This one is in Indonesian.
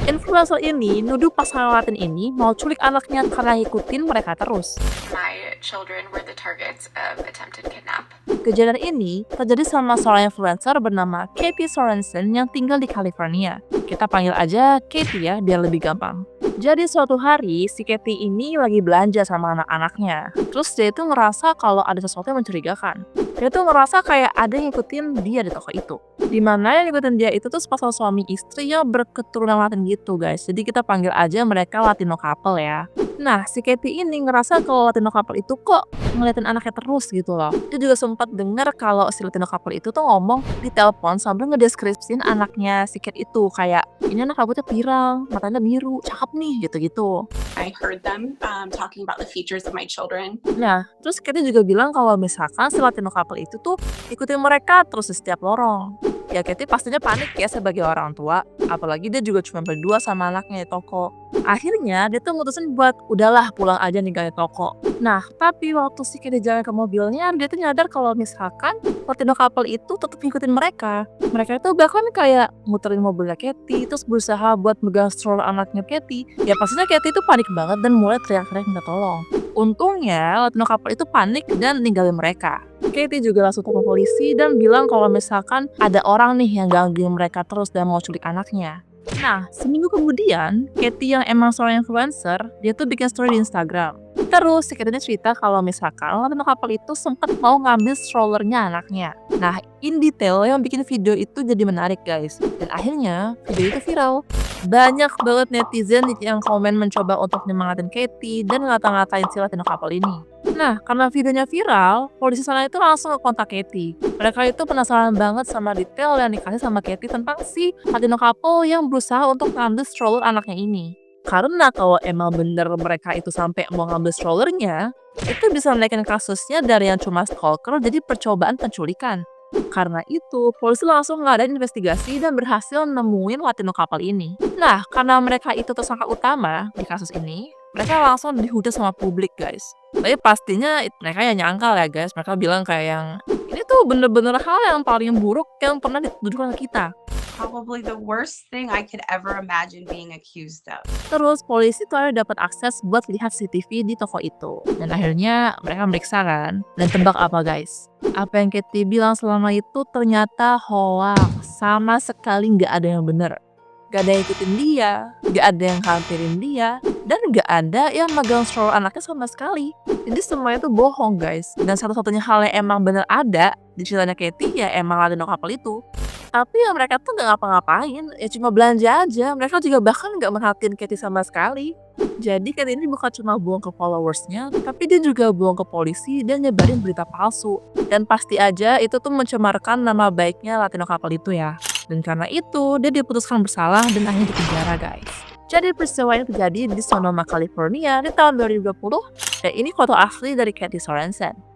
Influencer ini nuduh pasangan Latin ini mau culik anaknya karena ngikutin mereka terus. My children were the targets of attempted kidnap. Kejadian ini terjadi sama seorang influencer bernama Katie Sorensen yang tinggal di California. Kita panggil aja Katie ya, biar lebih gampang. Jadi suatu hari, si Katie ini lagi belanja sama anak-anaknya. Terus dia itu ngerasa kalau ada sesuatu yang mencurigakan. Dia tuh ngerasa kayak ada yang ngikutin dia di toko itu. Dimana yang ngikutin dia itu tuh sepasang suami istri yang berketurunan Latin gitu guys. Jadi kita panggil aja mereka Latino couple ya. Nah, si Katie ini ngerasa kalau Latino couple itu kok ngeliatin anaknya terus gitu loh. Dia juga sempat dengar kalau si Latino couple itu tuh ngomong di telepon sambil ngedeskripsiin anaknya si Kate itu kayak ini anak rambutnya pirang, matanya biru, cakep nih gitu-gitu. I heard them talking about the features of my children. Nah, terus Katie juga bilang kalau misalkan si Latino couple itu tuh ikutin mereka terus di setiap lorong. Ya Katie pastinya panik ya sebagai orang tua, apalagi dia juga cuma berdua sama anaknya di toko. Akhirnya dia tuh mutusin buat udahlah pulang aja ninggalin toko. Nah, tapi waktu si Katie jalan ke mobilnya, dia tuh nyadar kalau misalkan Latino couple itu tetap ngikutin mereka. Mereka itu bahkan kayak muterin mobilnya Katie, terus berusaha buat megang stroller anaknya Katie. Ya pastinya Katie itu panik banget dan mulai teriak-teriak minta tolong. Untungnya Latino couple itu panik dan ninggalin mereka. Katie juga langsung telepon polisi dan bilang kalau misalkan ada orang nih yang gangguin mereka terus dan mau culik anaknya. Nah, seminggu kemudian, Katie yang emang seorang influencer, dia tuh bikin story di Instagram. Terus, si Katie ini cerita kalau misalkan Latino couple itu sempat mau ngambil strollernya anaknya. Nah, in detail yang bikin video itu jadi menarik guys. Dan akhirnya, video itu viral. Banyak banget netizen yang komen mencoba untuk nyemangatin Katie dan ngata-ngatain si Latino couple ini. Nah, karena videonya viral, polisi sana itu langsung kontak Katie. Mereka itu penasaran banget sama detail yang dikasih sama Katie tentang si Latino couple yang berusaha untuk ngambil stroller anaknya ini. Karena kalau emang bener mereka itu sampai mau ngambil strollernya, itu bisa naikin kasusnya dari yang cuma stalker jadi percobaan penculikan. Karena itu, polisi langsung ngadain investigasi dan berhasil nemuin Latino couple ini. Nah, karena mereka itu tersangka utama di kasus ini, mereka langsung dihujat sama publik guys. Tapi pastinya mereka yang nyangkal ya guys, mereka bilang kayak yang ini tuh bener-bener hal yang paling buruk yang pernah dituduhkan ke kita. Probably the worst thing I could ever imagine being accused of. Terus polisi tuh akhirnya dapat akses buat lihat CCTV di toko itu. Dan akhirnya mereka meriksa kan. Dan tebak apa guys? Apa yang Katie bilang selama itu ternyata hoax. Sama sekali nggak ada yang bener. Gak ada yang ikutin dia, gak ada yang hampirin dia, dan gak ada yang megang stroller anaknya sama sekali. Jadi semuanya itu bohong guys. Dan satu-satunya hal yang emang bener ada di ceritanya Katie ya emang Latino couple itu. Tapi ya mereka tuh nggak ngapa-ngapain, ya cuma belanja aja. Mereka juga bahkan nggak merhatiin Katie sama sekali. Jadi Katie ini bukan cuma buang ke followersnya, tapi dia juga buang ke polisi dan nyebarin berita palsu. Dan pasti aja itu tuh mencemarkan nama baiknya Latino couple itu ya. Dan karena itu, dia diputuskan bersalah dan akhirnya dipenjara guys. Jadi peristiwa ini terjadi di Sonoma, California di tahun 2020, dan ini foto asli dari Katie Sorensen.